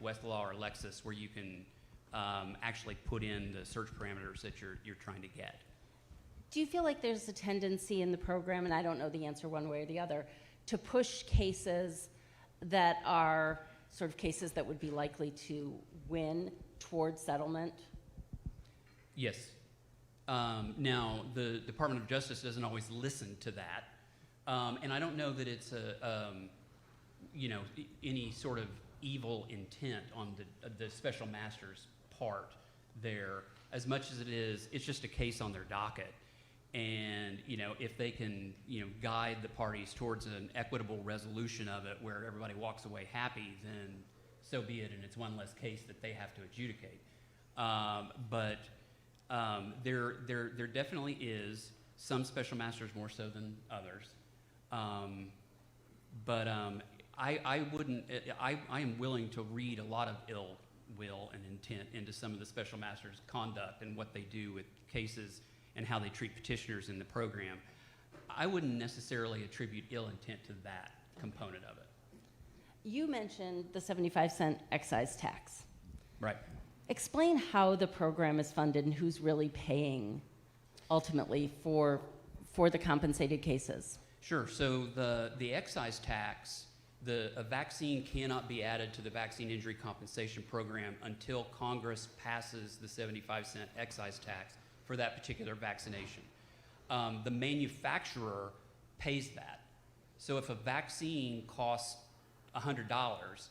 Westlaw or Lexis, where you can actually put in the search parameters that you're trying to get. Do you feel like there's a tendency in the program, and I don't know the answer one way or the other, to push cases that are sort of cases that would be likely to win towards settlement? Yes. Now, the Department of Justice doesn't always listen to that, and I don't know that it's any sort of evil intent on the special master's part there, as much as it's just a case on their docket. And, if they can, guide the parties towards an equitable resolution of it where everybody walks away happy, then so be it, and it's one less case that they have to adjudicate. But there definitely is some special masters more so than others. I am willing to read a lot of ill will and intent into some of the special masters' conduct and what they do with cases and how they treat petitioners in the program. I wouldn't necessarily attribute ill intent to that component of it. You mentioned the 75-cent excise tax. Right. Explain how the program is funded and who's really paying ultimately for the compensated cases. Sure. So the excise tax, a vaccine cannot be added to the vaccine injury compensation program until Congress passes the 75-cent excise tax for that particular vaccination. The manufacturer pays that. So if a vaccine costs $100,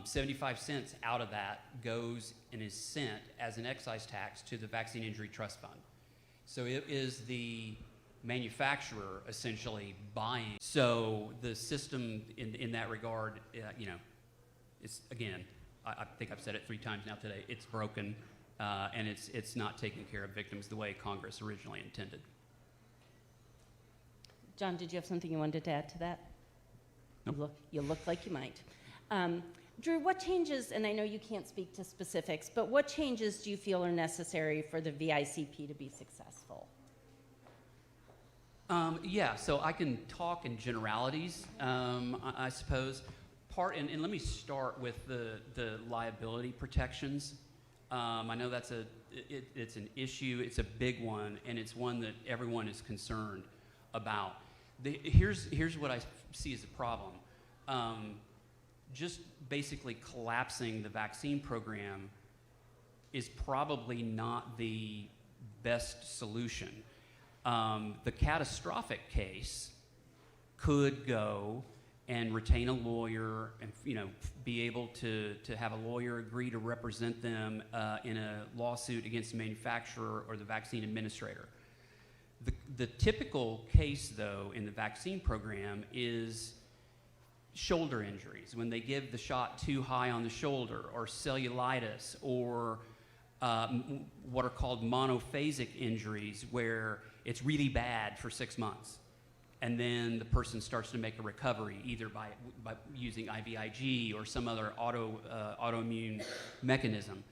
75 cents out of that goes and is sent as an excise tax to the Vaccine Injury Trust Fund. So it is the manufacturer essentially buying. So the system in that regard, it's, again, I think I've said it 3 times now today, it's broken. And it's not taking care of victims the way Congress originally intended. John, did you have something you wanted to add to that? Nope. You look like you might. Drew, what changes, and I know you can't speak to specifics, but what changes do you feel are necessary for the VICP to be successful? Yeah, so I can talk in generalities, I suppose. And let me start with the liability protections. I know that's it's an issue, it's a big one, and it's one that everyone is concerned about. Here's what I see as a problem. Just basically collapsing the vaccine program is probably not the best solution. The catastrophic case could go and retain a lawyer and be able to have a lawyer agree to represent them in a lawsuit against the manufacturer or the vaccine administrator. The typical case, though, in the vaccine program is shoulder injuries, when they give the shot too high on the shoulder, or cellulitis, or what are called monophasic injuries, where it's really bad for 6 months. And then the person starts to make a recovery, either by using IVIG or some other autoimmune mechanism.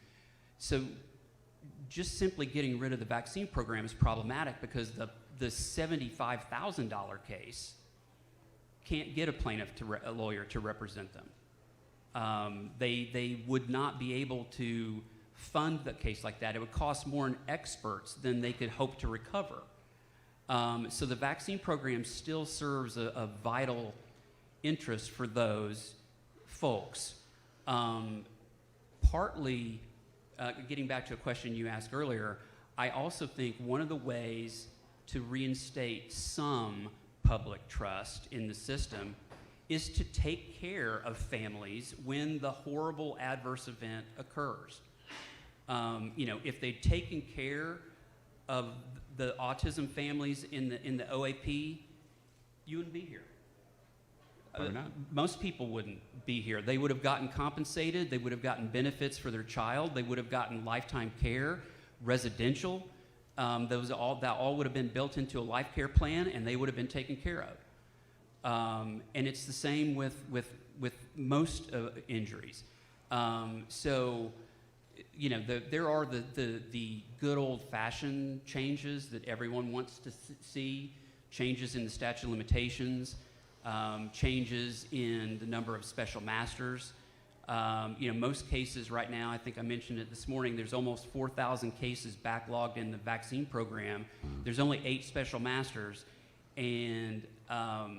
So just simply getting rid of the vaccine program is problematic because the $75,000 case can't get a plaintiff a lawyer to represent them. They would not be able to fund a case like that. It would cost more in experts than they could hope to recover. So the vaccine program still serves a vital interest for those folks. Partly, getting back to a question you asked earlier, I also think one of the ways to reinstate some public trust in the system is to take care of families when the horrible adverse event occurs. If they'd taken care of the autism families in the OAP, you wouldn't be here. Most people wouldn't be here. They would have gotten compensated. They would have gotten benefits for their child. They would have gotten lifetime care, residential. That all would have been built into a life care plan, and they would have been taken care of. And it's the same with most injuries. So, there are the good old-fashioned changes that everyone wants to see, changes in the statute of limitations, changes in the number of special masters. Most cases right now, I think I mentioned it this morning, there's almost 4,000 cases backlogged in the vaccine program. There's only 8 special masters, and that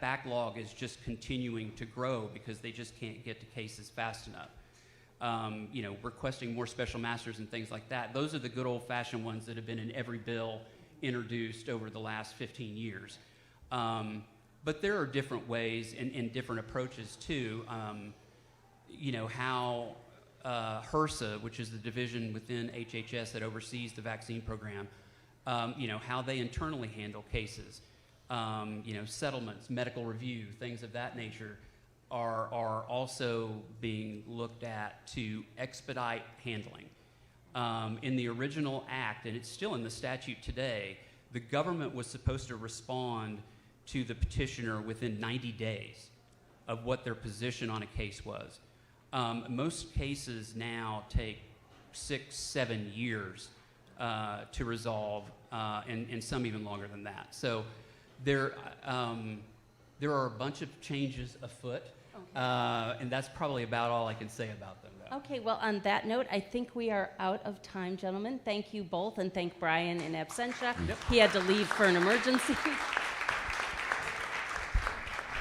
backlog is just continuing to grow because they just can't get to cases fast enough. Requesting more special masters and things like that. Those are the good old-fashioned ones that have been in every bill introduced over the last 15 years. But there are different ways and different approaches too. How HRSA, which is the division within HHS that oversees the vaccine program, how they internally handle cases, settlements, medical review, things of that nature are also being looked at to expedite handling. In the original act, and it's still in the statute today, the government was supposed to respond to the petitioner within 90 days of what their position on a case was. Most cases now take 6-7 years to resolve, and some even longer than that. So there are a bunch of changes afoot, and that's probably about all I can say about them. Okay, well, on that note, I think we are out of time, gentlemen. Thank you both, and thank Brian in absentia. Yep. He had to leave for an emergency.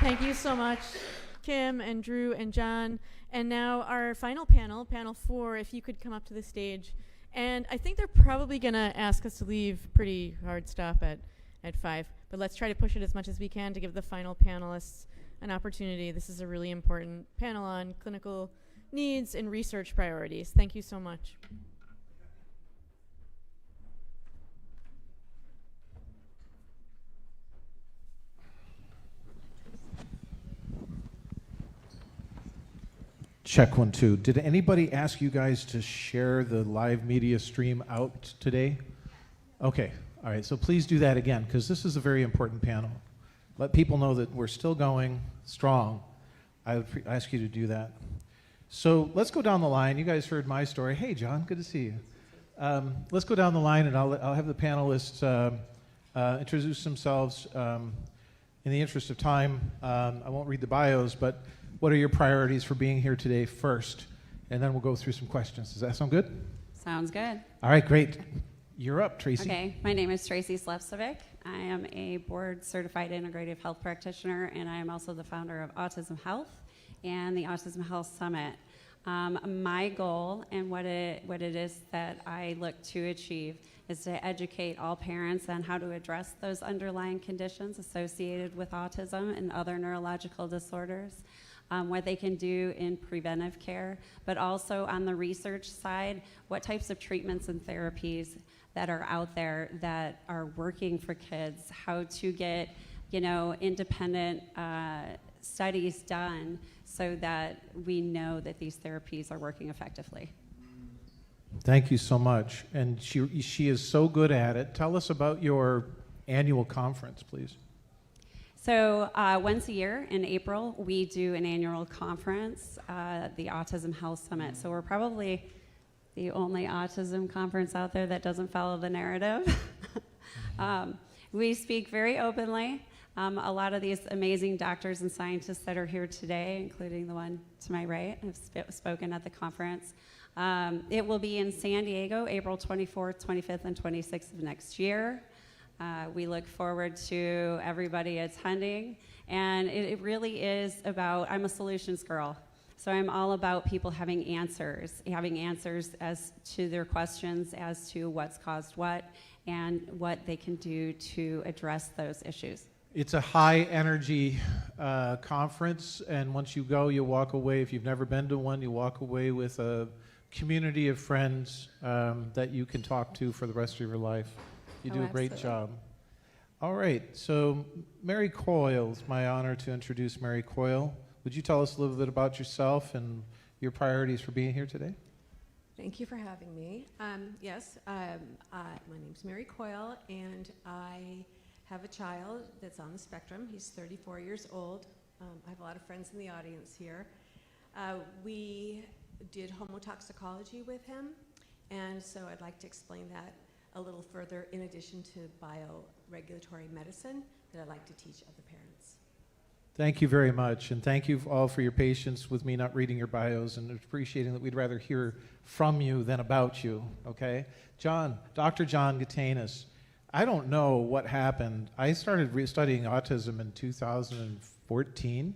Thank you so much, Kim and Drew and John. And now our final panel, panel 4, if you could come up to the stage. And I think they're probably going to ask us to leave pretty hard stop at 5. But let's try to push it as much as we can to give the final panelists an opportunity. This is a really important panel on clinical needs and research priorities. Thank you so much. Check 1, 2. Did anybody ask you guys to share the live media stream out today? Okay. All right. So please do that again, because this is a very important panel. Let people know that we're still going strong. I would ask you to do that. So let's go down the line. You guys heard my story. Hey, John, good to see you. Let's go down the line, and I'll have the panelists introduce themselves. In the interest of time, I won't read the bios, but what are your priorities for being here today first? And then we'll go through some questions. Does that sound good? Sounds good. All right, great. You're up, Tracy. Okay, my name is Tracy Slevcevic. I am a board-certified integrative health practitioner, and I am also the founder of Autism Health and the Autism Health Summit. My goal and what it is that I look to achieve is to educate all parents on how to address those underlying conditions associated with autism and other neurological disorders, what they can do in preventive care, but also on the research side, what types of treatments and therapies that are out there that are working for kids, how to get, independent studies done so that we know that these therapies are working effectively. Thank you so much. And she is so good at it. Tell us about your annual conference, please. So once a year in April, we do an annual conference, the Autism Health Summit. So we're probably the only autism conference out there that doesn't follow the narrative. We speak very openly. A lot of these amazing doctors and scientists that are here today, including the one to my right, have spoken at the conference. It will be in San Diego, April 24th, 25th, and 26th of next year. We look forward to everybody attending, and it really is about, I'm a solutions girl, so I'm all about people having answers as to their questions as to what's caused what and what they can do to address those issues. It's a high energy conference, and once you go, you walk away. If you've never been to one, you walk away with a community of friends that you can talk to for the rest of your life. You do a great job. All right, so Mary Coyle, it's my honor to introduce Mary Coyle. Would you tell us a little bit about yourself and your priorities for being here today? Thank you for having me. My name's Mary Coyle, and I have a child that's on the spectrum. He's 34 years old. I have a lot of friends in the audience here. We did homotoxicology with him, and so I'd like to explain that a little further in addition to bioregulatory medicine that I'd like to teach other parents. Thank you very much, and thank you all for your patience with me not reading your bios and appreciating that we'd rather hear from you than about you, okay? John, Dr. John Gatanis, I don't know what happened. I started studying autism in 2014,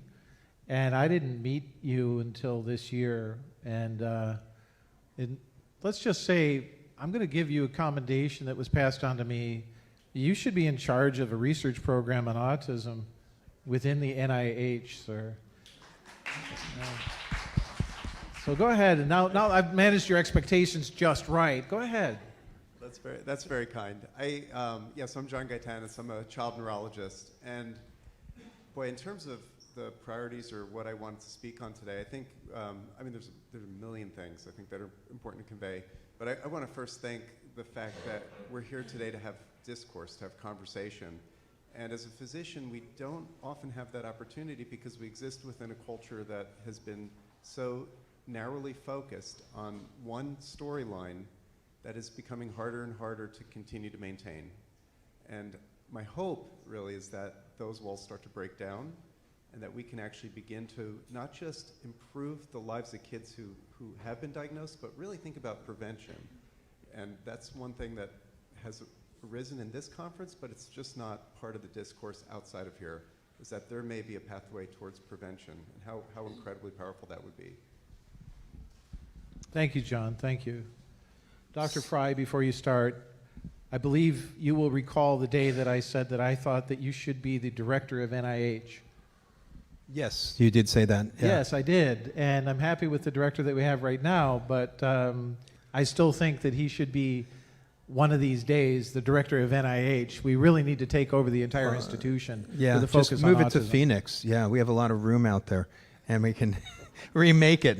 and I didn't meet you until this year. And let's just say I'm going to give you a commendation that was passed on to me. You should be in charge of a research program on autism within the NIH, sir. So go ahead. And now I've managed your expectations just right. Go ahead. That's very kind. Yes, I'm John Gaetanis. I'm a child neurologist, and boy, in terms of the priorities or what I wanted to speak on today, I think there's a million things I think that are important to convey. But I want to first thank the fact that we're here today to have discourse, to have conversation. And as a physician, we don't often have that opportunity because we exist within a culture that has been so narrowly focused on one storyline that is becoming harder and harder to continue to maintain. And my hope really is that those walls start to break down and that we can actually begin to not just improve the lives of kids who have been diagnosed, but really think about prevention. And that's one thing that has arisen in this conference, but it's just not part of the discourse outside of here, is that there may be a pathway towards prevention and how incredibly powerful that would be. Thank you, John. Thank you. Dr. Fry, before you start, I believe you will recall the day that I said that I thought that you should be the director of NIH. Yes, you did say that. Yeah. Yes, I did. And I'm happy with the director that we have right now, but I still think that he should be one of these days the director of NIH. We really need to take over the entire institution with a focus just move on it to autism. Phoenix. Yeah, we have a lot of room out there, and we can remake it.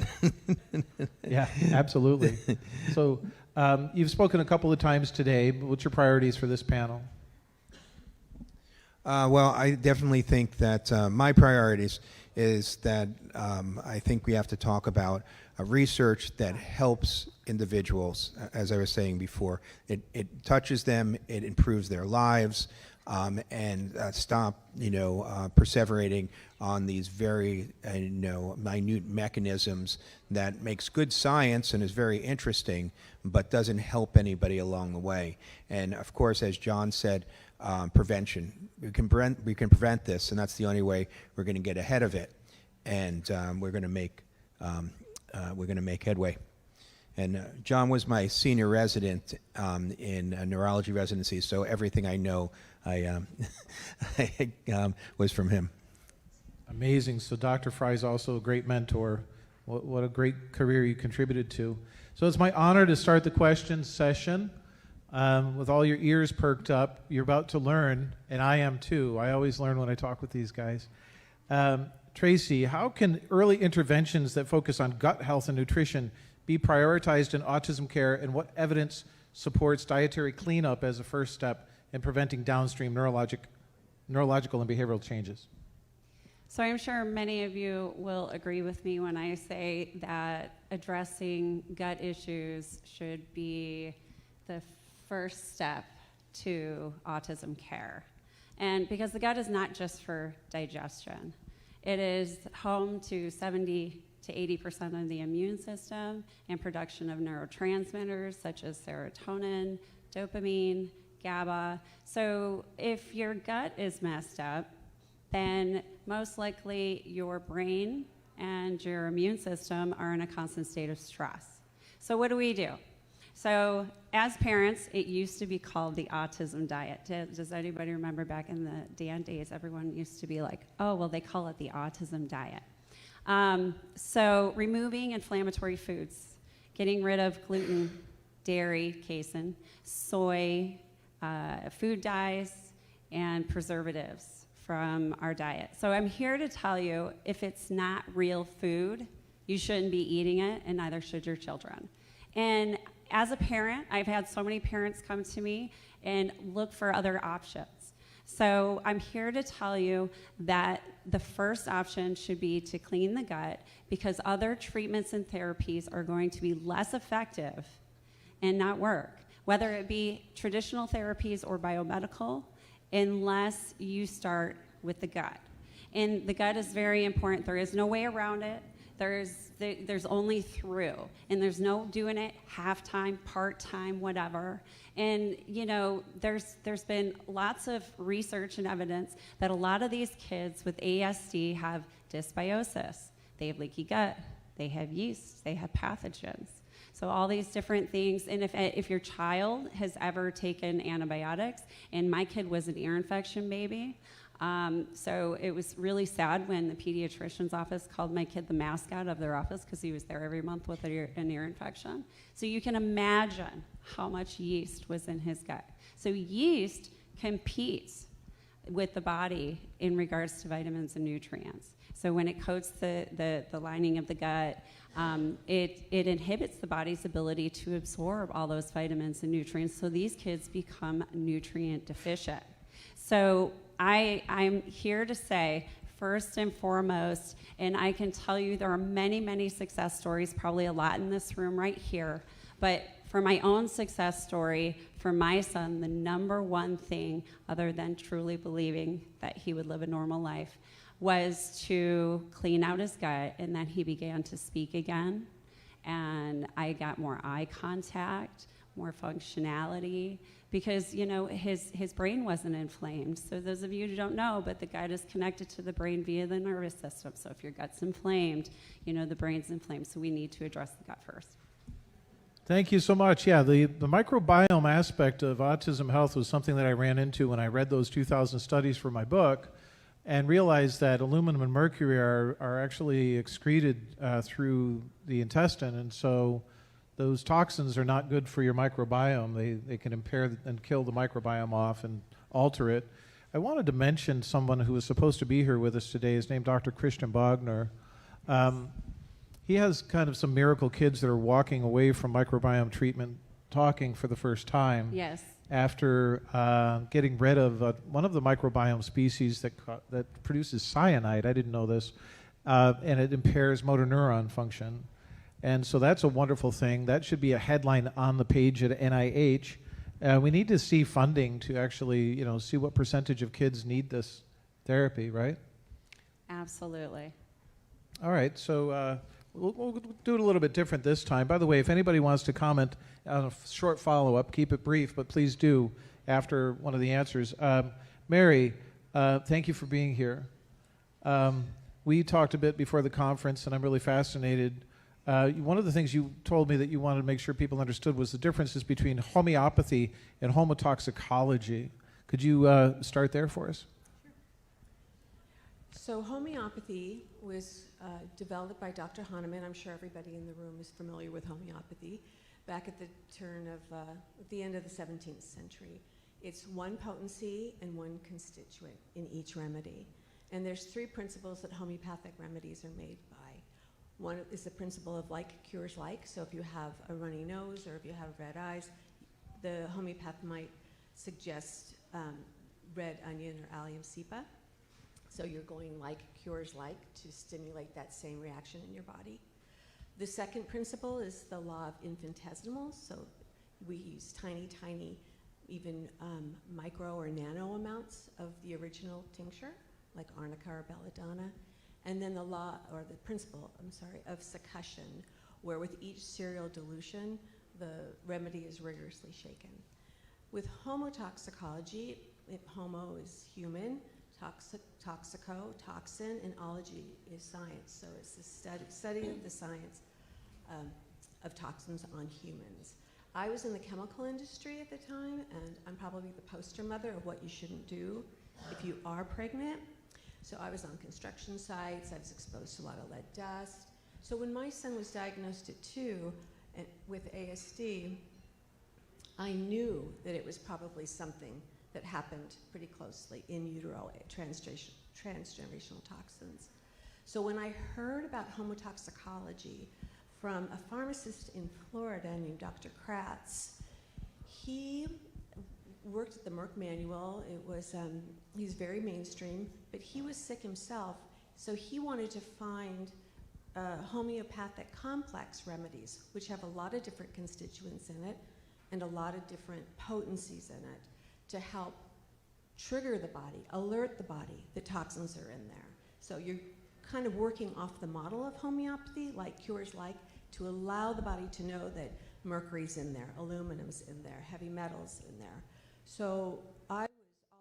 Yeah, absolutely. So you've spoken a couple of times today. What's your priorities for this panel? Well, I definitely think that my priorities is that I think we have to talk about research that helps individuals, as I was saying before. It touches them, it improves their lives, and stop, perseverating on these very, minute mechanisms that makes good science and is very interesting, but doesn't help anybody along the way. And of course, as John said, prevention. We can prevent this, and that's the only way we're going to get ahead of it, and we're going to make headway. And John was my senior resident in a neurology residency, so everything I know was from him. Amazing. So Dr. Fry is also a great mentor. What a great career you contributed to. So it's my honor to start the questions session. With all your ears perked up, you're about to learn, and I am too. I always learn when I talk with these guys. Tracy, how can early interventions that focus on gut health and nutrition be prioritized in autism care, and what evidence supports dietary cleanup as a first step in preventing downstream neurological and behavioral changes? So I'm sure many of you will agree with me when I say that addressing gut issues should be the first step to autism care. And because the gut is not just for digestion, it is home to 70 to 80% of the immune system and production of neurotransmitters such as serotonin, dopamine, GABA. So if your gut is messed up, then most likely your brain and your immune system are in a constant state of stress. So what do? So as parents, it used to be called the autism diet. Does anybody remember back in the Dan days, everyone used to be like, oh, well, they call it the autism diet. So removing inflammatory foods, getting rid of gluten, dairy, casein, soy, food dyes, and preservatives from our diet. So I'm here to tell you, if it's not real food, you shouldn't be eating it, and neither should your children. And as a parent, I've had so many parents come to me and look for other options. So I'm here to tell you that the first option should be to clean the gut, because other treatments and therapies are going to be less effective and not work, whether it be traditional therapies or biomedical, unless you start with the gut. And the gut is very important. There is no way around it. There's only through, and there's no doing it half-time, part-time, whatever. And, you know, there's been lots of research and evidence that a lot of these kids with ASD have dysbiosis. They have leaky gut, they have yeast, they have pathogens. So all these different things, and if your child has ever taken antibiotics, and my kid was an ear infection baby, so it was really sad when the pediatrician's office called my kid the mascot of their office because he was there every month with an ear infection. So you can imagine how much yeast was in his gut. So yeast competes with the body in regards to vitamins and nutrients. So when it coats the lining of the gut, it inhibits the body's ability to absorb all those vitamins and nutrients, so these kids become nutrient deficient. So I'm here to say, first and foremost, and I can tell you there are many, many success stories, probably a lot in this room right here, but for my own success story, for my son, the number one thing, other than truly believing that he would live a normal life, was to clean out his gut, and then he began to speak again, and I got more eye contact, more functionality, because, you know, his brain wasn't inflamed. So those of you who don't know, but the gut is connected to the brain via the nervous system. So if your gut's inflamed, you know, the brain's inflamed. So we need to address the gut first. Thank you so much. Yeah, the microbiome aspect of autism health was something that I ran into when I read those 2,000 studies for my book and realized that aluminum and mercury are actually excreted through the intestine. And so those toxins are not good for your microbiome. They can impair and kill the microbiome off and alter it. I wanted to mention someone who was supposed to be here with us today. His name is Dr. Christian Bogner. He has kind of some miracle kids that are walking away from microbiome treatment, talking for the first time. Yes. After getting rid of one of the microbiome species that produces cyanide. I didn't know this. And it impairs motor neuron function. And so that's a wonderful thing. That should be a headline on the page at NIH. We need to see funding to actually, you know, see what percentage of kids need this therapy, right? Absolutely. All right, so we'll do it a little bit different this time. By the way, if anybody wants to comment on a short follow-up, keep it brief, but please do after one of the answers. Mary, thank you for being here. We talked a bit before the conference, and I'm really fascinated. One of the things you told me that you wanted to make sure people understood was the differences between homeopathy and homotoxicology. Could you start there for us? So homeopathy was developed by Dr. Hahnemann. I'm sure everybody in the room is familiar with homeopathy. Back at the at the end of the 17th century. It's one potency and one constituent in each remedy. And there's three principles that homeopathic remedies are made by. One is the principle of like cures like. So if you have a runny nose or if you have red eyes, the homeopath might suggest red onion or allium cepa. So you're going like cures like to stimulate that same reaction in your body. The second principle is the law of infinitesimals. So we use tiny, tiny, even micro or nano amounts of the original tincture, like arnica or belladonna. And then the law, or the principle, of succussion, where with each serial dilution, the remedy is rigorously shaken. With homotoxicology, homo is human, toxico, toxin, and ology is science. So it's the study of the science of toxins on humans. I was in the chemical industry at the time, and I'm probably the poster mother of what you shouldn't do if you are pregnant. So I was on construction sites, I was exposed to a lot of lead dust. So when my son was diagnosed at 2 with ASD, I knew that it was probably something that happened pretty closely in utero, transgenerational toxins. So when I heard about homotoxicology from a pharmacist in Florida named Dr. Kratz, he worked at the Merck Manual. It was, he's very mainstream, but he was sick himself, so he wanted to find homeopathic complex remedies, which have a lot of different constituents in it and a lot of different potencies in it to help trigger the body, alert the body that toxins are in there. So you're kind of working off the model of homeopathy, like cures like, to allow the body to know that mercury's in there, aluminum's in there, heavy metals in there. So I was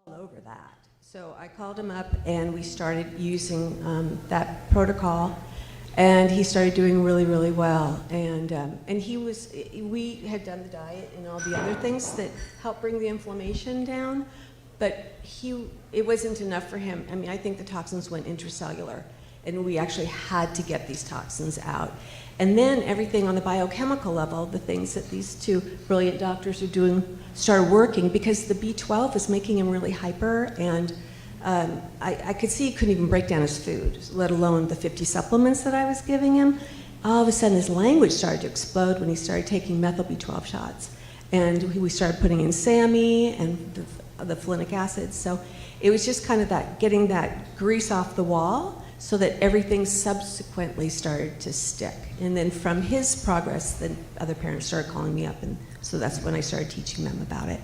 all over that. So I called him up and we started using that protocol, and he started doing really, really well. And we had done the diet and all the other things that help bring the inflammation down, but it wasn't enough for him. I mean, I think the toxins went intracellular, and we actually had to get these toxins out. And then everything on the biochemical level, the things that these two brilliant doctors are doing, started working, because the B12 was making him really hyper, and I could see he couldn't even break down his food, let alone the 50 supplements that I was giving him. All of a sudden, his language started to explode when he started taking methyl B12 shots. And we started putting in SAMe and the folinic acid. So it was just kind of that, getting that grease off the wall, so that everything subsequently started to stick. And then from his progress, then other parents started calling me up, and so that's when I started teaching them about it.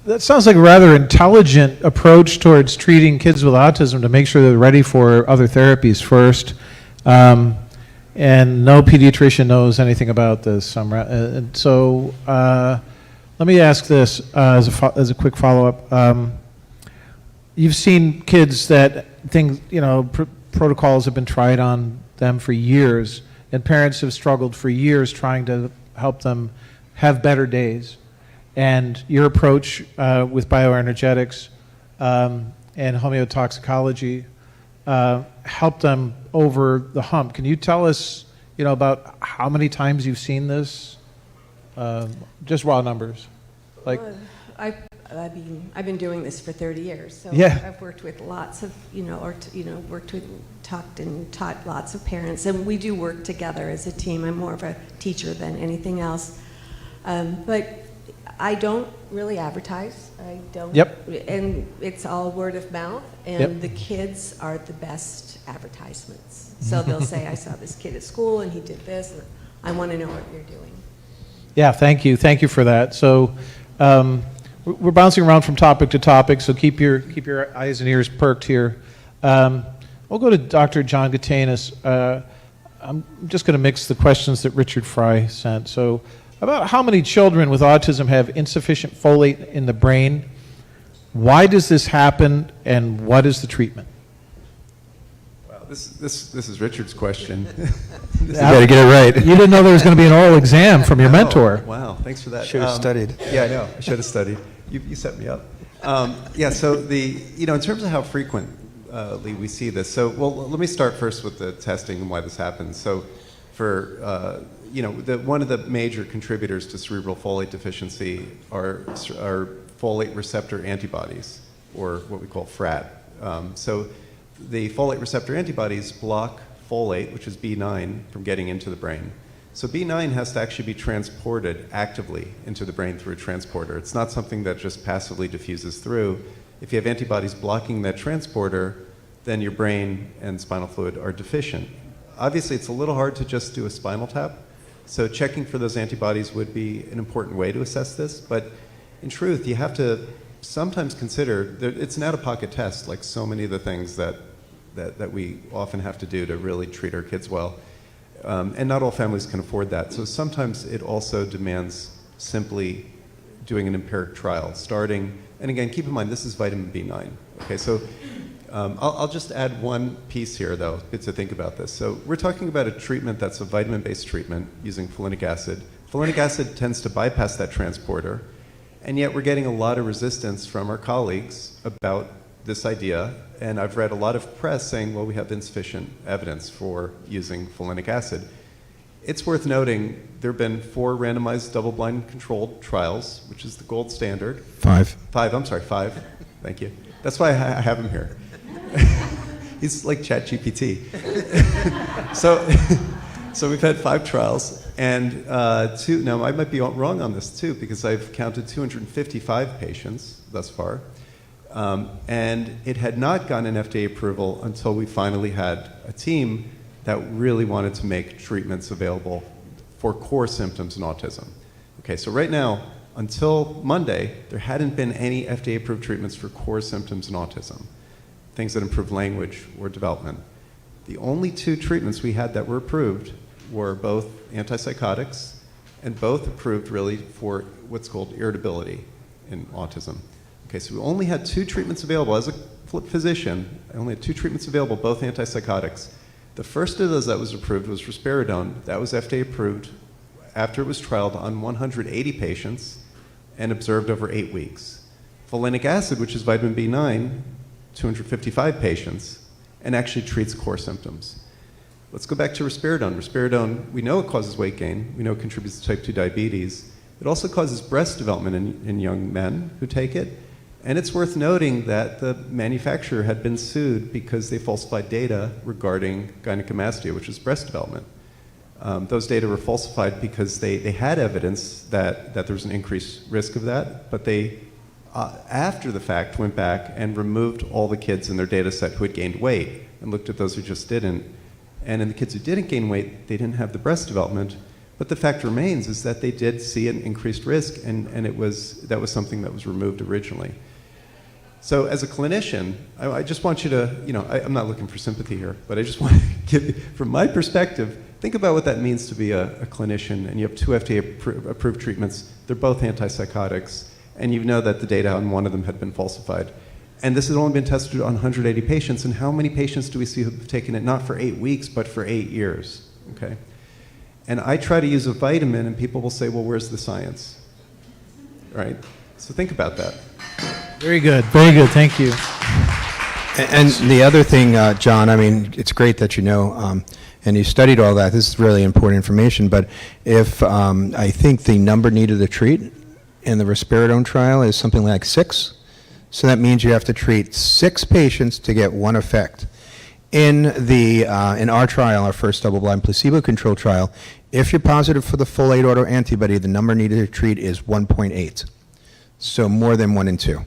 That sounds like a rather intelligent approach towards treating kids with autism, to make sure they're ready for other therapies first. And no pediatrician knows anything about this. So let me ask this as a quick follow-up. You've seen kids that things, protocols have been tried on them for years, and parents have struggled for years trying to help them have better days. And your approach with bioenergetics and homeotoxicology helped them over the hump. Can you tell us, about how many times you've seen this? Just raw numbers. Like, I've been doing this for 30 years, so yeah. I've worked with lots of, worked with, talked and taught lots of parents, and we do work together as a team. I'm more of a teacher than anything else, but I don't really advertise. I don't. Yep. And it's all word of mouth, and Yep. the kids are the best advertisements. So they'll say, I saw this kid at school and he did this, and I want to know what you're doing. Yeah, thank you. Thank you for that. So we're bouncing around from topic to topic, so keep your eyes and ears perked here. We'll go to Dr. John Gatanis. I'm just going to mix the questions that Richard Fry sent. So about how many children with autism have insufficient folate in the brain? Why does this happen, and what is the treatment? Wow, this is Richard's question. You got to get it right. You didn't know there was going to be an oral exam from your mentor. Wow, thanks for that. Should have studied. Yeah, I know. I should have studied. You set me up. Yeah, so in terms of how frequently we see this, so, well, let me start first with the testing and why this happens. So for, one of the major contributors to cerebral folate deficiency are folate receptor antibodies, or what we call FRAT. So the folate receptor antibodies block folate, which is B9, from getting into the brain. So B9 has to actually be transported actively into the brain through a transporter. It's not something that just passively diffuses through. If you have antibodies blocking that transporter, then your brain and spinal fluid are deficient. Obviously, it's a little hard to just do a spinal tap, so checking for those antibodies would be an important way to assess this, but in truth, you have to sometimes consider that it's an out-of-pocket test, like so many of the things that we often have to do to really treat our kids well. And not all families can afford that. So sometimes it also demands simply doing an empiric trial, starting, and again, keep in mind, this is vitamin B9. Okay, so I'll just add one piece here, though, to think about this. So we're talking about a treatment that's a vitamin-based treatment using folinic acid. Folinic acid tends to bypass that transporter, and yet we're getting a lot of resistance from our colleagues about this idea, and I've read a lot of press saying, well, we have insufficient evidence for using folinic acid. It's worth noting there have been 4 randomized double-blind controlled trials, which is the gold standard. 5. 5, I'm sorry, 5. Thank you. That's why I have him here. He's like ChatGPT. So we've had 5 trials, and 2, now I might be wrong on this too, because I've counted 255 patients thus far. And it had not gotten an FDA approval until we finally had a team that really wanted to make treatments available for core symptoms in autism. Okay, so right now, until Monday, there hadn't been any FDA-approved treatments for core symptoms in autism, things that improve language or development. The only 2 treatments we had that were approved were both antipsychotics, and both approved really for what's called irritability in autism. Okay, so we only had 2 treatments available. As a physician, I only had 2 treatments available, both antipsychotics. The first of those that was approved was risperidone. That was FDA approved after it was trialed on 180 patients and observed over 8 weeks. Folinic acid, which is vitamin B9, 255 patients, and actually treats core symptoms. Let's go back to risperidone. Risperidone, we know it causes weight gain. We know it contributes to type 2 diabetes. It also causes breast development in young men who take it. And it's worth noting that the manufacturer had been sued because they falsified data regarding gynecomastia, which is breast development. Those data were falsified because they had evidence that there was an increased risk of that, but they, after the fact, went back and removed all the kids in their data set who had gained weight and looked at those who just didn't. And in the kids who didn't gain weight, they didn't have the breast development. But the fact remains is that they did see an increased risk, and that was something that was removed originally. So as a clinician, I just want you to, I'm not looking for sympathy here, but I just want to give you, from my perspective, think about what that means to be a clinician, and you have 2 FDA-approved treatments. They're both antipsychotics, and you know that the data on one of them had been falsified. And this has only been tested on 180 patients, and how many patients do we see who have taken it not for 8 weeks, but for 8 years, okay? And I try to use a vitamin, and people will say, well, where's the science, right? So think about that. Very good, thank you. And the other thing, John, I mean, it's great that you know, and you studied all that. This is really important information. But if I think the number needed to treat in the risperidone trial is something like 6, so that means you have to treat 6 patients to get 1 effect. In our trial, our first double-blind placebo-controlled trial, if you're positive for the folate autoantibody, the number needed to treat is 1.8, so more than 1 in 2.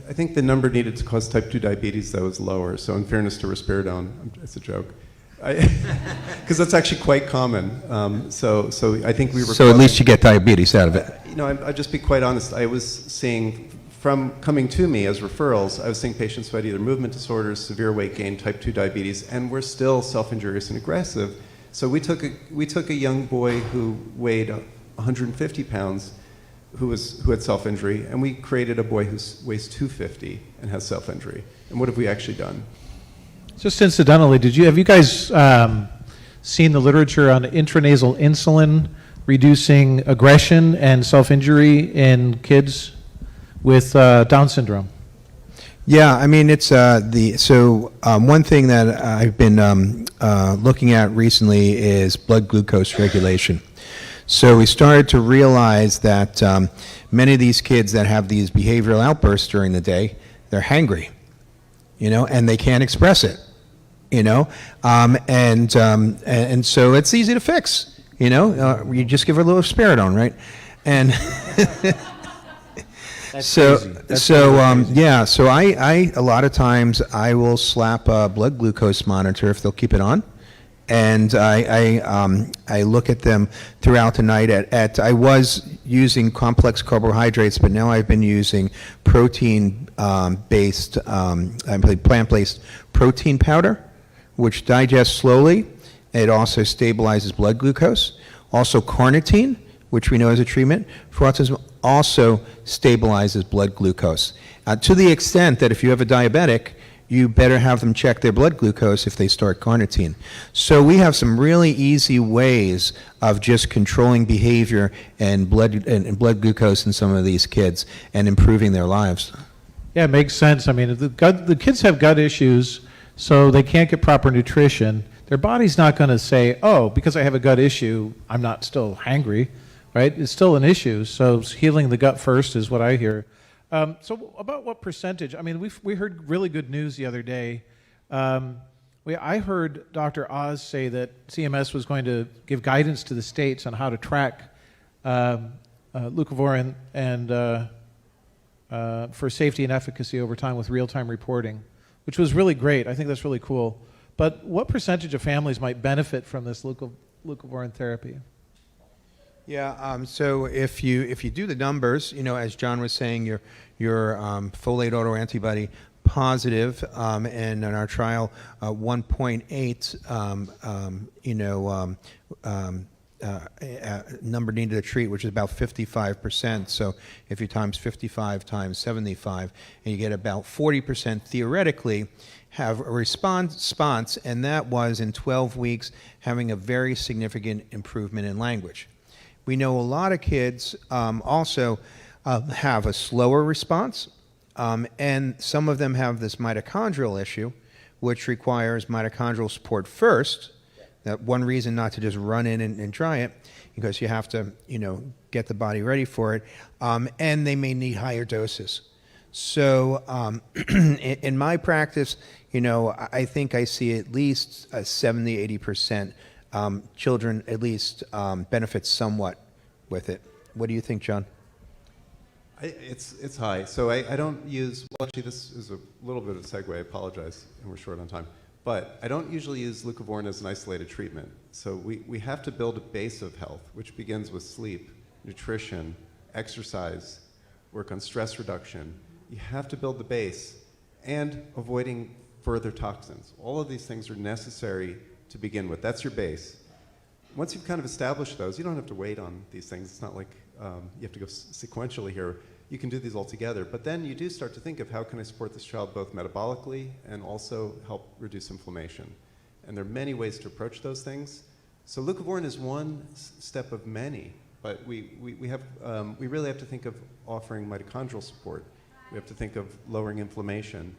I think the number needed to cause type 2 diabetes, though, is lower. So in fairness to risperidone, it's a joke. Because that's actually quite common. So I think we were... So at least you get diabetes out of it. I'll just be quite honest. I was seeing, from coming to me as referrals, I was seeing patients who had either movement disorders, severe weight gain, type 2 diabetes, and were still self-injurious and aggressive. So we took a young boy who weighed 150 pounds, who had self-injury, and we created a boy who weighs 250 and has self-injury. And what have we actually done? Just incidentally, have you guys seen the literature on intranasal insulin reducing aggression and self-injury in kids with Down syndrome? Yeah, I mean, it's one thing that I've been looking at recently is blood glucose regulation. So we started to realize that many of these kids that have these behavioral outbursts during the day, they're hangry, and they can't express it, and so it's easy to fix, you just give her a little risperidone, right? And so I a lot of times I will slap a blood glucose monitor if they'll keep it on. And I look at them throughout the night. I was using complex carbohydrates, but now I've been using protein-based, plant-based protein powder, which digests slowly. It also stabilizes blood glucose. Also carnitine, which we know is a treatment for autism, also stabilizes blood glucose. To the extent that if you have a diabetic, you better have them check their blood glucose if they start carnitine. So we have some really easy ways of just controlling behavior and blood glucose in some of these kids and improving their lives. Yeah, it makes sense. I mean, the kids have gut issues, so they can't get proper nutrition. Their body's not going to say, oh, because I have a gut issue, I'm not still hangry, right? It's still an issue. So healing the gut first is what I hear. So about what percentage? I mean, we heard really good news the other day. I heard Dr. Oz say that CMS was going to give guidance to the states on how to track leucovorin and for safety and efficacy over time with real-time reporting, which was really great. I think that's really cool. But what percentage of families might benefit from this leucovorin therapy? Yeah, so if you do the numbers, as John was saying, your folate autoantibody positive, and in our trial, 1.8, number needed to treat, which is about 55%. So if you times 55 times 75, and you get about 40% theoretically have a response, and that was in 12 weeks having a very significant improvement in language. We know a lot of kids also have a slower response, and some of them have this mitochondrial issue, which requires mitochondrial support first. That one reason not to just run in and try it, because you have to, get the body ready for it, and they may need higher doses. So in my practice, I think I see at least 70-80% children at least benefit somewhat with it. What do you think, John? It's high. So I don't use, well, actually this is a little bit of a segue, I apologize, and we're short on time. But I don't usually use leucovorin as an isolated treatment. So we have to build a base of health, which begins with sleep, nutrition, exercise, work on stress reduction. You have to build the base and avoiding further toxins. All of these things are necessary to begin with. That's your base. Once you've kind of established those, you don't have to wait on these things. It's not like you have to go sequentially here. You can do these all together. But then you do start to think of how can I support this child both metabolically and also help reduce inflammation. And there are many ways to approach those things. So leucovorin is one step of many, but we really have to think of offering mitochondrial support. We have to think of lowering inflammation.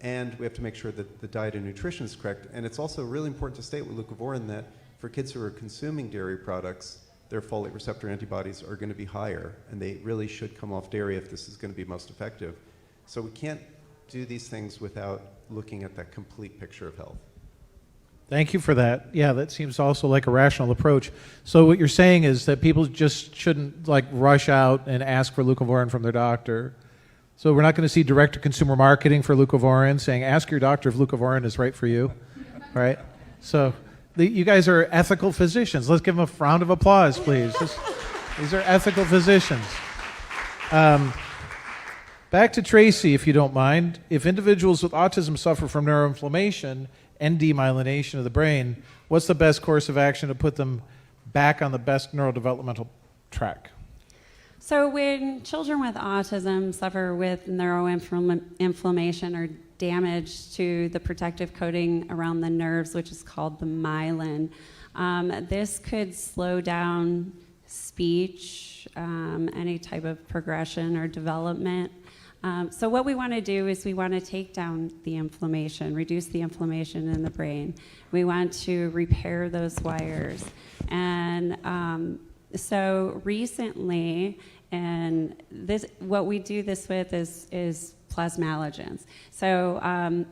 And we have to make sure that the diet and nutrition is correct. And it's also really important to state with leucovorin that for kids who are consuming dairy products, their folate receptor antibodies are going to be higher, and they really should come off dairy if this is going to be most effective. So we can't do these things without looking at that complete picture of health. Thank you for that. Yeah, that seems also like a rational approach. So what you're saying is that people just shouldn't rush out and ask for leucovorin from their doctor. So we're not going to see direct-to-consumer marketing for leucovorin saying, ask your doctor if leucovorin is right for you, right? So you guys are ethical physicians. Let's give them a round of applause, please. These are ethical physicians. Back to Tracy, if you don't mind. If individuals with autism suffer from neuroinflammation and demyelination of the brain, what's the best course of action to put them back on the best neurodevelopmental track? So when children with autism suffer with neuroinflammation or damage to the protective coating around the nerves, which is called the myelin, this could slow down speech, any type of progression or development. So what we want to do is we want to take down the inflammation, reduce the inflammation in the brain. We want to repair those wires. And so recently, and what we do this with is plasmalogens. So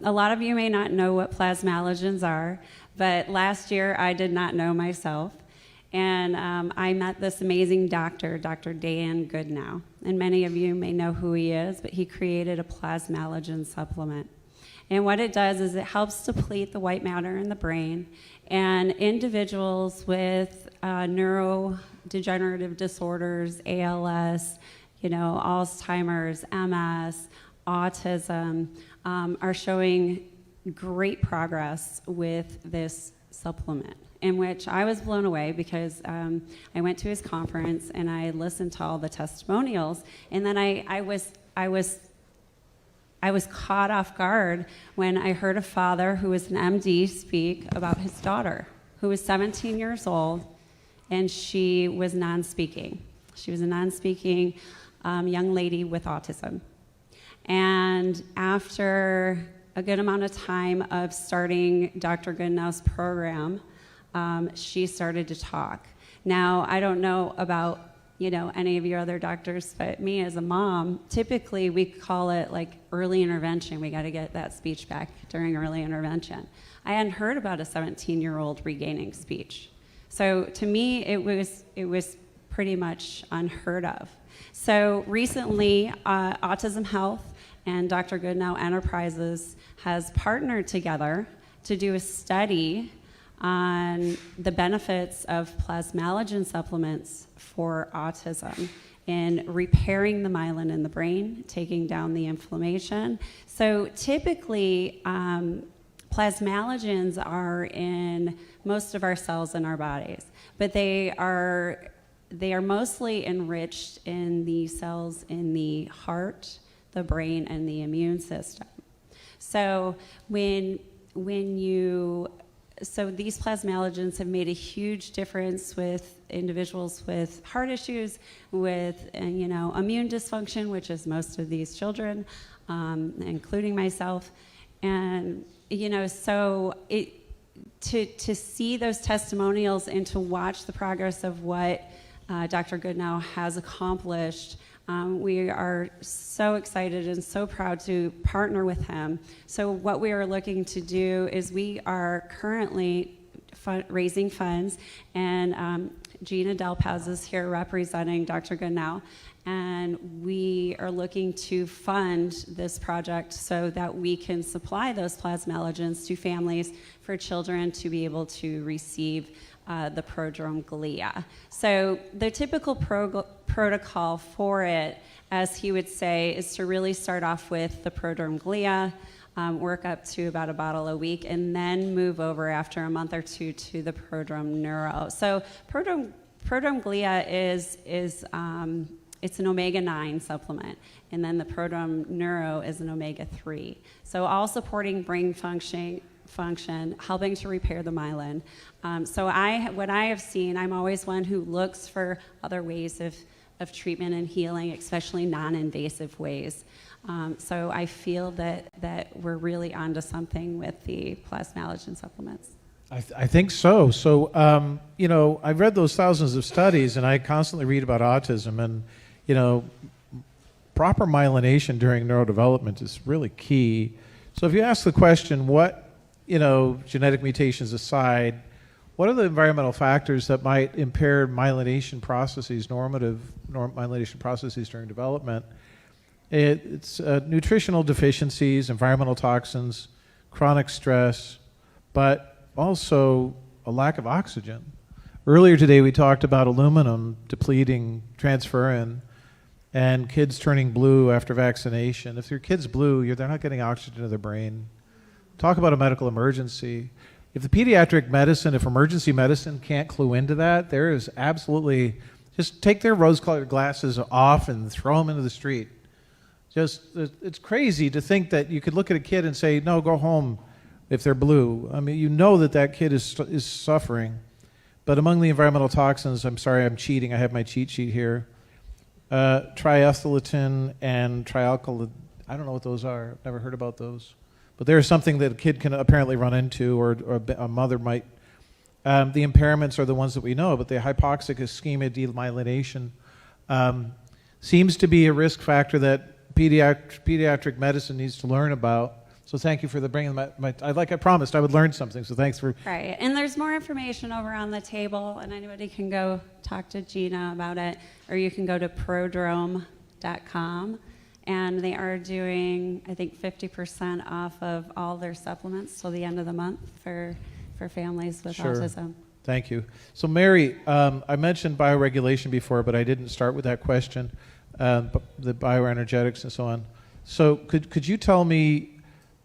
a lot of you may not know what plasmalogens are, but last year I did not know myself. And I met this amazing doctor, Dr. Dan Goodnow. And many of you may know who he is, but he created a plasmalogen supplement. And what it does is it helps deplete the white matter in the brain. And individuals with neurodegenerative disorders, ALS, Alzheimer's, MS, autism, are showing great progress with this supplement, in which I was blown away because I went to his conference and I listened to all the testimonials, and then I was caught off guard when I heard a father who was an MD speak about his daughter, who was 17 years old, and she was non-speaking. She was a non-speaking young lady with autism. And after a good amount of time of starting Dr. Goodnow's program, she started to talk. Now, I don't know about any of your other doctors, but me as a mom, typically we call it like early intervention. We got to get that speech back during early intervention. I hadn't heard about a 17-year-old regaining speech. So to me, it was pretty much unheard of. So recently, Autism Health and Dr. Goodnow Enterprises has partnered together to do a study on the benefits of plasmalogen supplements for autism. in repairing the myelin in the brain, taking down the inflammation. So typically, plasmalogens are in most of our cells in our bodies, but they are mostly enriched in the cells in the heart, the brain, and the immune system. So so these plasmalogens have made a huge difference with individuals with heart issues, with immune dysfunction, which is most of these children, including myself, and so to see those testimonials and to watch the progress of what Dr. Goodnow has accomplished. We are so excited and so proud to partner with him. So what we are looking to do is we are currently raising funds, and Gina Delpaz is here representing Dr. Goodnow, and we are looking to fund this project so that we can supply those plasmalogens to families for children to be able to receive the prodrome glia. So the typical protocol for it, as he would say, is to really start off with the prodrome glia, work up to about a bottle a week, and then move over after a month or two to the prodrome neuro. So prodrome glia is it's an omega-9 supplement, and then the prodrome neuro is an omega-3. So all supporting brain function, helping to repair the myelin. So what I have seen, I'm always one who looks for other ways of treatment and healing, especially non-invasive ways. So I feel that we're really onto something with the plasmalogen supplements. I think so. So, I've read those thousands of studies, and I constantly read about autism, and, proper myelination during neurodevelopment is really key. So if you ask the question, what, genetic mutations aside, what are the environmental factors that might impair myelination processes, myelination processes during development? It's nutritional deficiencies, environmental toxins, chronic stress, but also a lack of oxygen. Earlier today we talked about aluminum depleting transferrin and kids turning blue after vaccination. If your kid's blue, they're not getting oxygen to their brain. Talk about a medical emergency. If the pediatric medicine, if emergency medicine can't clue into that, there is absolutely, just take their rose-colored glasses off and throw them into the street. It's crazy to think that you could look at a kid and say, no, go home if they're blue. I mean, that kid is suffering. But among the environmental toxins, I'm sorry, I'm cheating. I have my cheat sheet here. Triethylatin and trialkyl, I don't know what those are. I've never heard about those. But there's something that a kid can apparently run into, or a mother might. The impairments are the ones that we know, but the hypoxic ischemia demyelination seems to be a risk factor that pediatric medicine needs to learn about. So thank you for bringing I promised I would learn something, so thanks for... Right, and there's more information over on the table, and anybody can go talk to Gina about it, or you can go to prodrome.com, and they are doing, I think, 50% off of all their supplements till the end of the month for families with autism. Thank you. So Mary, I mentioned bioregulation before, but I didn't start with that question, the bioenergetics and so on. So could you tell me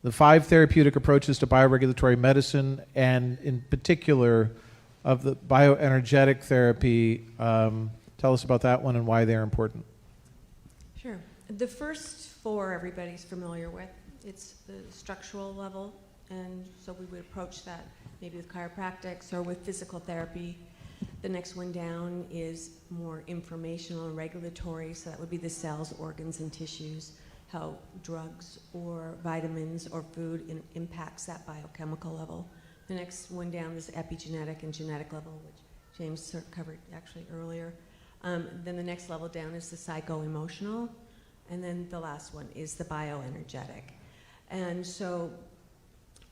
the 5 therapeutic approaches to bioregulatory medicine, and in particular of the bioenergetic therapy? Tell us about that one and why they're important. Sure. The first 4 everybody's familiar with. It's the structural level, and so we would approach that maybe with chiropractics or with physical therapy. The next one down is more informational and regulatory, so that would be the cells, organs, and tissues, how drugs or vitamins or food impacts that biochemical level. The next one down is epigenetic and genetic level, which James covered actually earlier. Then the next level down is the psycho-emotional, and then the last one is the bioenergetic. And so,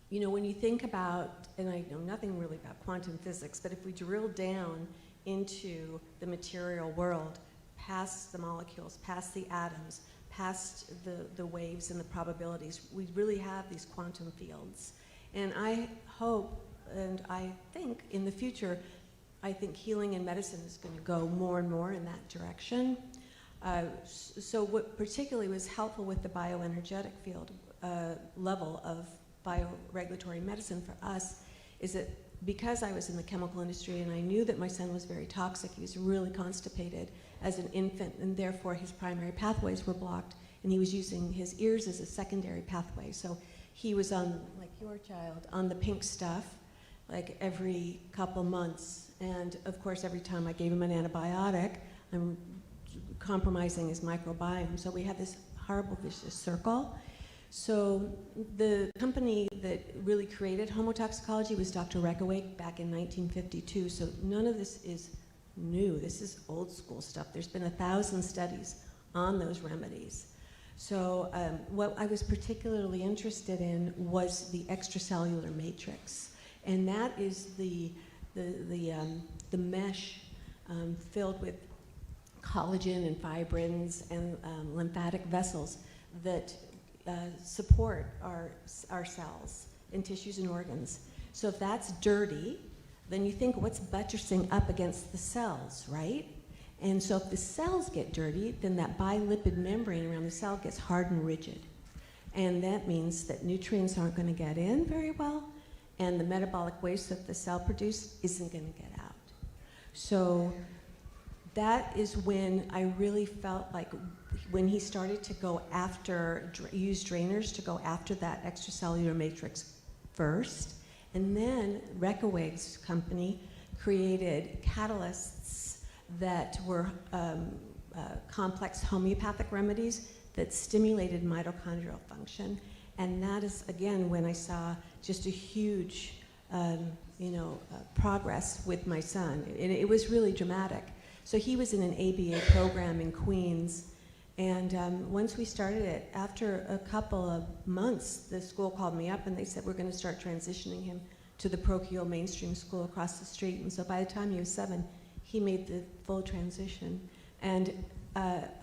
when you think about, and I know nothing really about quantum physics, but if we drill down into the material world, past the molecules, past the atoms, past the waves and the probabilities, we really have these quantum fields. And I hope, and I think in the future, I think healing and medicine is going to go more and more in that direction. So what particularly was helpful with the bioenergetic field level of bioregulatory medicine for us is that because I was in the chemical industry and I knew that my son was very toxic, he was really constipated as an infant, and therefore his primary pathways were blocked, and he was using his ears as a secondary pathway. So he was on, like your child, on the pink stuff, like every couple months. And of course, every time I gave him an antibiotic, I'm compromising his microbiome. So we had this horrible vicious circle. So the company that really created homotoxicology was Dr. Reckeweg back in 1952. So none of this is new. This is old school stuff. There's been 1,000 studies on those remedies. So what I was particularly interested in was the extracellular matrix. And that is the mesh filled with collagen and fibrins and lymphatic vessels that support our cells and tissues and organs. So if that's dirty, then you think what's buttressing up against the cells, right? And so if the cells get dirty, then that bilipid membrane around the cell gets hard and rigid. And that means that nutrients aren't going to get in very well, and the metabolic waste that the cell produces isn't going to get out. So that is when I really felt like when he started to go after, use drainers to go after that extracellular matrix first, and then Reckeweg's company created catalysts that were complex homeopathic remedies that stimulated mitochondrial function. And that is, again, when I saw just a huge, progress with my son. It was really dramatic. So he was in an ABA program in Queens. And once we started it, after a couple of months, the school called me up and they said, we're going to start transitioning him to the parochial mainstream school across the street. And so by the time he was 7, he made the full transition. And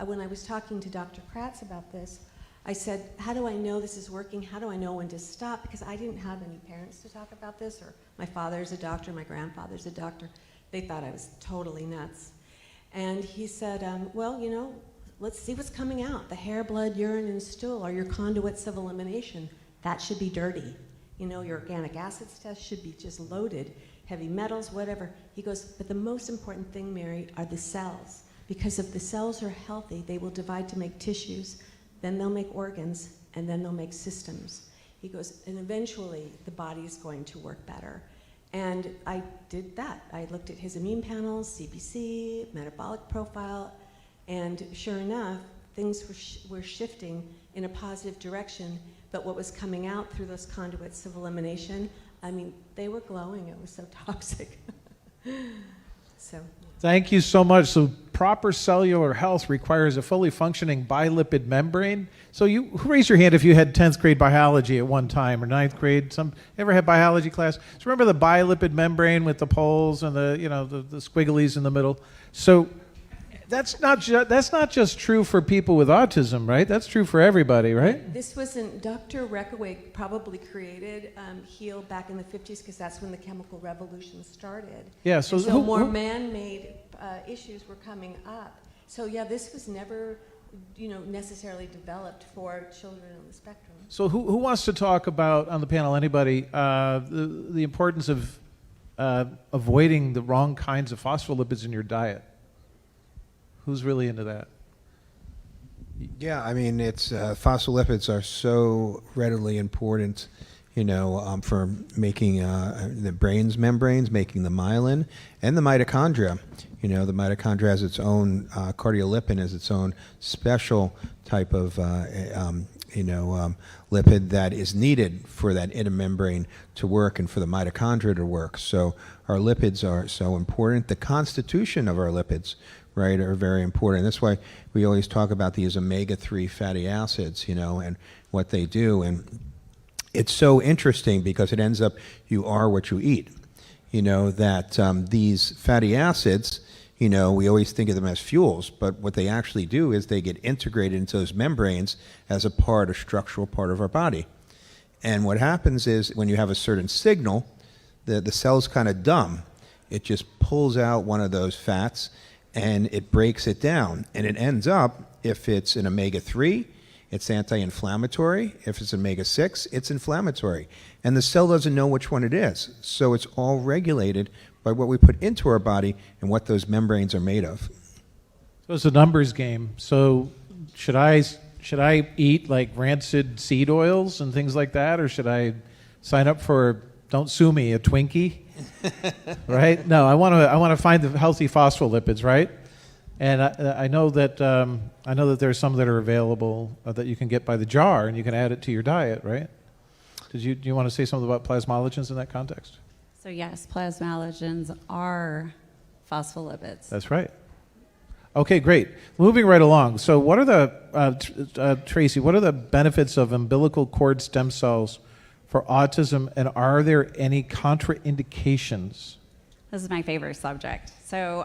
when I was talking to Dr. Kratz about this, I said, how do I know this is working? How do I know when to stop? Because I didn't have any parents to talk about this, or my father's a doctor, my grandfather's a doctor. They thought I was totally nuts. And he said, let's see what's coming out. The hair, blood, urine, and stool are your conduits of elimination. That should be dirty. Your organic acids test should be just loaded, heavy metals, whatever. He goes, but the most important thing, Mary, are the cells. Because if the cells are healthy, they will divide to make tissues, then they'll make organs, and then they'll make systems. He goes, and eventually the body is going to work better. And I did that. I looked at his immune panels, CBC, metabolic profile, and sure enough, things were shifting in a positive direction, but what was coming out through those conduits of elimination, they were glowing. It was so toxic. So. Thank you so much. So proper cellular health requires a fully functioning bilipid membrane. So who raised your hand if you had 10th grade biology at one time, or 9th grade? Ever had biology class? So remember the bilipid membrane with the poles and the squigglies in the middle? So that's not just true for people with autism, right? That's true for everybody, right? This wasn't, Dr. Reckeweg probably created HEAL back in the 50s because that's when the chemical revolution started. Yeah, so more man-made issues were coming up. So yeah, this was never, necessarily developed for children on the spectrum. So who wants to talk about, on the panel, anybody, the importance of avoiding the wrong kinds of phospholipids in your diet? Who's really into that? Yeah, it's phospholipids are so readily important, for making the brain's membranes, making the myelin, and the mitochondria. The mitochondria has its own cardiolipin, has its own special type of lipid that is needed for that inner membrane to work and for the mitochondria to work. So our lipids are so important. The constitution of our lipids, right, are very important. That's why we always talk about these omega-3 fatty acids, and what they do. And it's so interesting because it ends up, you are what you eat. That these fatty acids, we always think of them as fuels, but what they actually do is they get integrated into those membranes as a structural part of our body. And what happens is when you have a certain signal, the cell's kind of dumb. It just pulls out one of those fats, and it breaks it down. And it ends up, if it's an omega-3, it's anti-inflammatory. If it's omega-6, it's inflammatory. And the cell doesn't know which one it is. So it's all regulated by what we put into our body and what those membranes are made of. So it's a numbers game. So should I eat like rancid seed oils and things like that, or should I sign up for, don't sue me, a Twinkie? Right? No, I want to find the healthy phospholipids, right? And I know that there's some that are available that you can get by the jar, and you can add it to your diet, right? Do you want to say something about plasmalogens in that context? So yes, plasmalogens are phospholipids. That's right. Okay, great. Moving right along. So what are the, Tracy, what are the benefits of umbilical cord stem cells for autism, and are there any contraindications? This is my favorite subject. So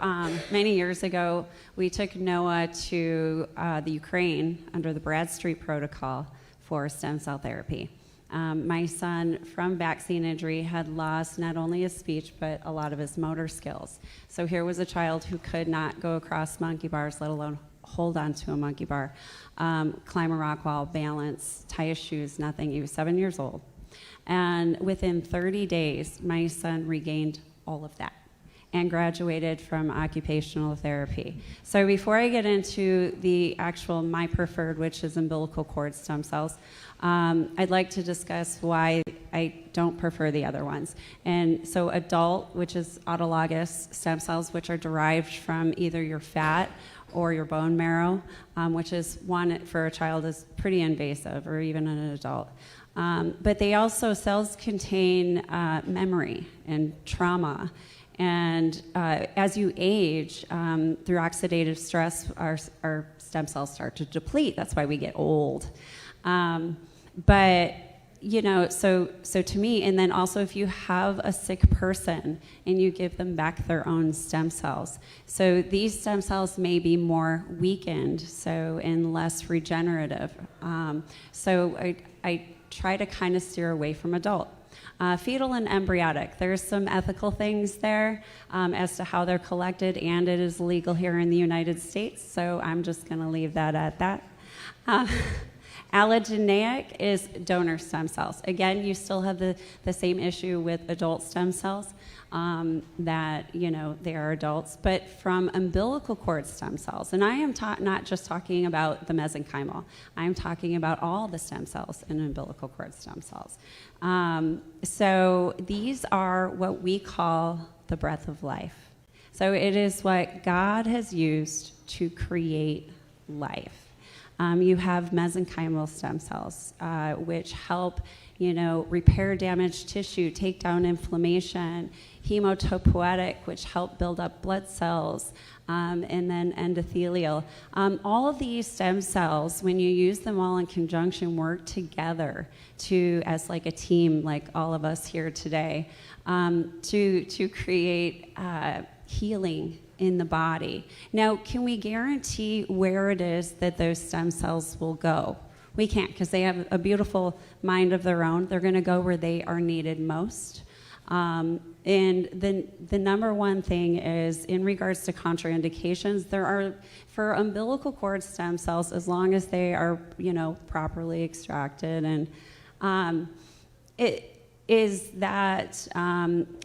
many years ago, we took Noah to the Ukraine under the Bradstreet Protocol for stem cell therapy. My son, from vaccine injury, had lost not only his speech, but a lot of his motor skills. So here was a child who could not go across monkey bars, let alone hold onto a monkey bar, climb a rock wall, balance, tie his shoes, nothing. He was 7 years old. And within 30 days, my son regained all of that and graduated from occupational therapy. So before I get into the actual, my preferred, which is umbilical cord stem cells, I'd like to discuss why I don't prefer the other ones. And so adult, which is autologous stem cells, which are derived from either your fat or your bone marrow, which is one for a child is pretty invasive, or even an adult. But they also, cells contain memory and trauma. And as you age, through oxidative stress, our stem cells start to deplete. That's why we get old. But, you know, so to me, and then also if you have a sick person and you give them back their own stem cells, so these stem cells may be more weakened, so, and less regenerative. So I try to kind of steer away from adult. Fetal and embryonic, there's some ethical things there as to how they're collected, and it is legal here in the United States, so I'm just going to leave that at that. Allogeneic is donor stem cells. Again, you still have the same issue with adult stem cells, that, you know, they are adults, but from umbilical cord stem cells, and I am not just talking about the mesenchymal, I'm talking about all the stem cells in umbilical cord stem cells. So these are what we call the breath of life. So it is what God has used to create life. You have mesenchymal stem cells, which help, you know, repair damaged tissue, take down inflammation, hematopoietic, which help build up blood cells, and then endothelial. All of these stem cells, when you use them all in conjunction, work together to, as like a team, like all of us here today, to create healing in the body. Now, can we guarantee where it is that those stem cells will go? We can't, because they have a beautiful mind of their own. They're going to go where they are needed most. And the number one thing is, in regards to contraindications, there are, for umbilical cord stem cells, as long as they are, you know, properly extracted, and it is that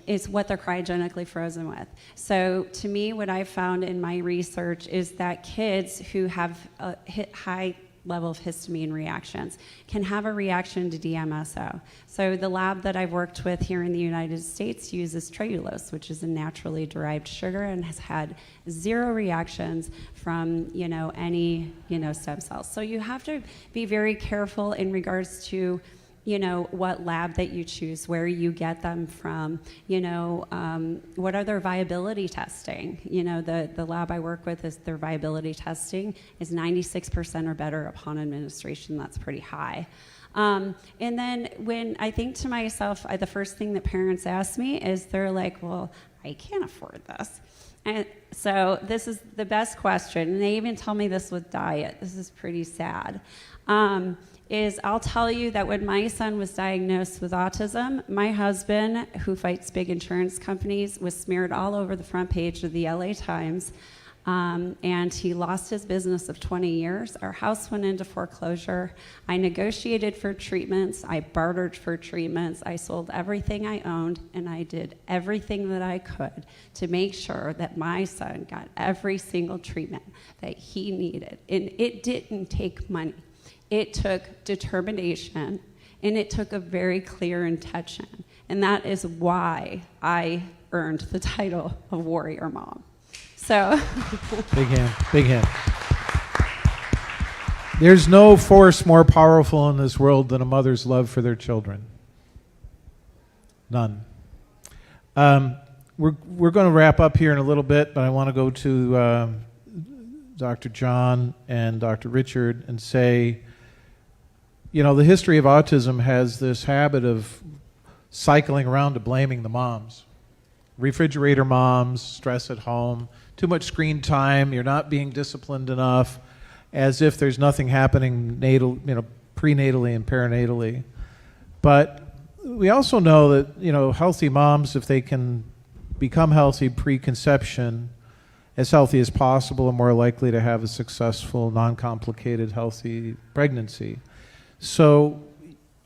is what they're cryogenically frozen with. So to me, what I found in my research is that kids who have a high level of histamine reactions can have a reaction to DMSO. So the lab that I've worked with here in the United States uses trehalose, which is a naturally derived sugar, and has had 0 reactions from, you know, any, you know, stem cells. So you have to be very careful in regards to, you know, what lab that you choose, where you get them from, you know, what are their viability testing? You know, the lab I work with, is their viability testing is 96% or better upon administration. That's pretty high. And then when I think to myself, the first thing that parents ask me is, they're like, well, I can't afford this. And so this is the best question. And they even tell me this with diet. This is pretty sad. Is I'll tell you that when my son was diagnosed with autism, my husband, who fights big insurance companies, was smeared all over the front page of the LA Times And he lost his business of 20 years. Our house went into foreclosure. I negotiated for treatments. I bartered for treatments. I sold everything I owned, and I did everything that I could to make sure that my son got every single treatment that he needed. And it didn't take money. It took determination, and it took a very clear intention. And that is why I earned the title of Warrior Mom. So Big hand, big hand. There's no force more powerful in this world than a mother's love for their children. None. We're going to wrap up here in a little bit, but I want to go to Dr. John and Dr. Richard and say, you know, the history of autism has this habit of cycling around to blaming the moms. Refrigerator moms, stress at home, too much screen time, you're not being disciplined enough, as if there's nothing happening prenatally and perinatally. But we also know that, you know, healthy moms, if they can become healthy pre-conception, as healthy as possible, are more likely to have a successful, non-complicated, healthy pregnancy. So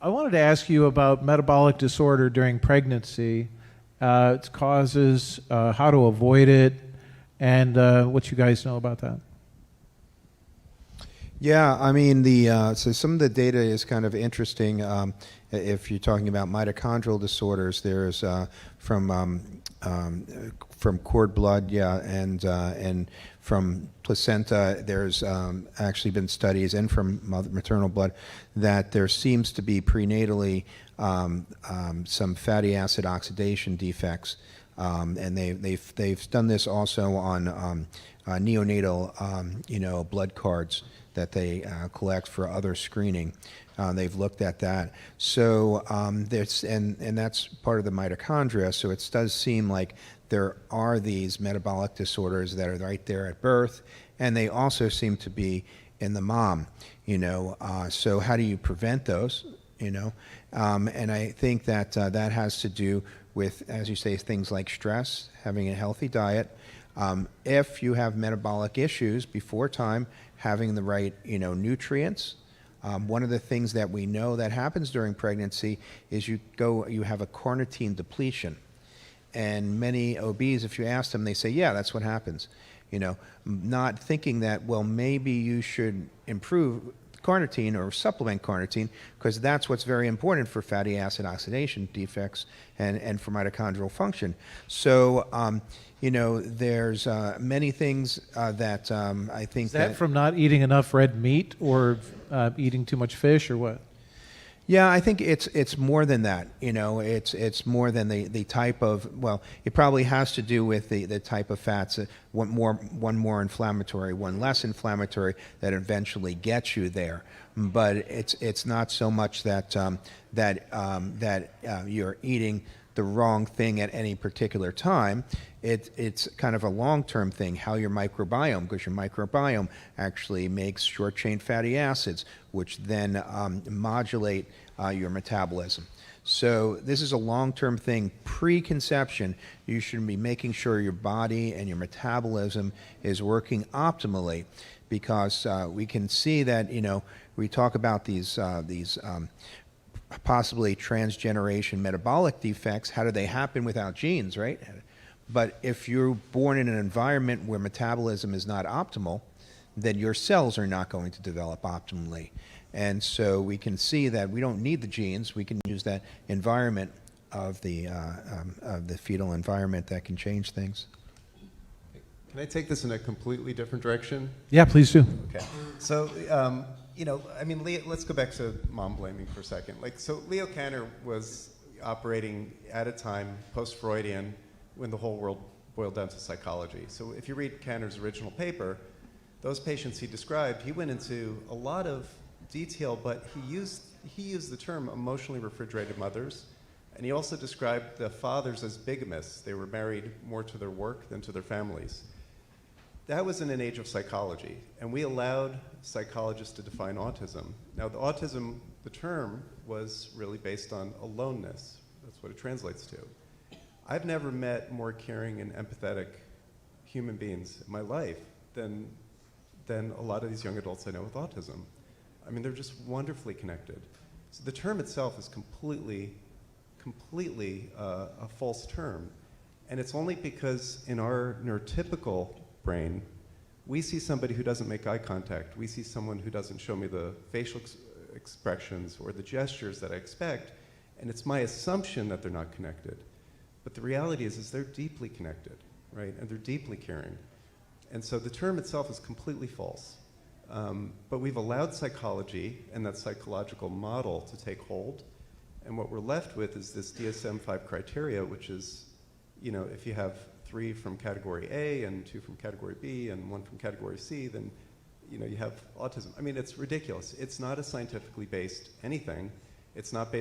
I wanted to ask you about metabolic disorder during pregnancy, its causes, how to avoid it, and what you guys know about that. Yeah, I mean, so some of the data is kind of interesting. If you're talking about mitochondrial disorders, there's from cord blood, yeah, and from placenta, there's actually been studies, and from maternal blood, that there seems to be prenatally some fatty acid oxidation defects, and they've done this also on neonatal blood cards that they collect for other screening. They've looked at that. So and that's part of the mitochondria. So it does seem like there are these metabolic disorders that are right there at birth, and they also seem to be in the mom. So how do you prevent those? And I think that that has to do with, as you say, things like stress, having a healthy diet. If you have metabolic issues before time, having the right, nutrients. One of the things that we know that happens during pregnancy is you have a carnitine depletion. And many OBs, if you ask them, they say, yeah, that's what happens. Not thinking that, well, maybe you should improve carnitine or supplement carnitine, because that's what's very important for fatty acid oxidation defects and for mitochondrial function. So, there's many things that I think Is that from not eating enough red meat or eating too much fish or what? Yeah, I think it's more than that. It's more than the type of, well, it probably has to do with the type of fats. One more inflammatory, one less inflammatory, that eventually gets you there. But it's not so much that you're eating the wrong thing at any particular time. It's kind of a long-term thing, how your microbiome, because your microbiome actually makes short-chain fatty acids, which then modulate your metabolism. So this is a long-term thing. Pre-conception, you should be making sure your body and your metabolism is working optimally, because we can see that, we talk about these possibly transgeneration metabolic defects. How do they happen without genes, right? But if you're born in an environment where metabolism is not optimal, then your cells are not going to develop optimally. And so we can see that we don't need the genes. We can use that environment of the fetal environment that can change things. Can I take this in a completely different direction? Yeah, please do. Okay. So, let's go back to mom blaming for a second. So Leo Kanner was operating at a time post-Freudian when the whole world boiled down to psychology. So if you read Kanner's original paper, those patients he described, he went into a lot of detail, but he used the term emotionally refrigerated mothers, and he also described the fathers as bigamists. They were married more to their work than to their families. That was in an age of psychology, and we allowed psychologists to define autism. Now, the term was really based on aloneness. That's what it translates to. I've never met more caring and empathetic human beings in my life than a lot of these young adults I know with autism. I mean, they're just wonderfully connected. So the term itself is completely a false term. And it's only because in our neurotypical brain, we see somebody who doesn't make eye contact. We see someone who doesn't show me the facial expressions or the gestures that I expect, and it's my assumption that they're not connected. But the reality is they're deeply connected, right? And they're deeply caring. And so the term itself is completely false. But we've allowed psychology and that psychological model to take hold. And what we're left with is this DSM-5 criteria, which is, you know, if you have 3 from category A and 2 from category B and 1 from category C, then, you know, you have autism. I mean, it's ridiculous. It's not a scientifically based anything. It's not based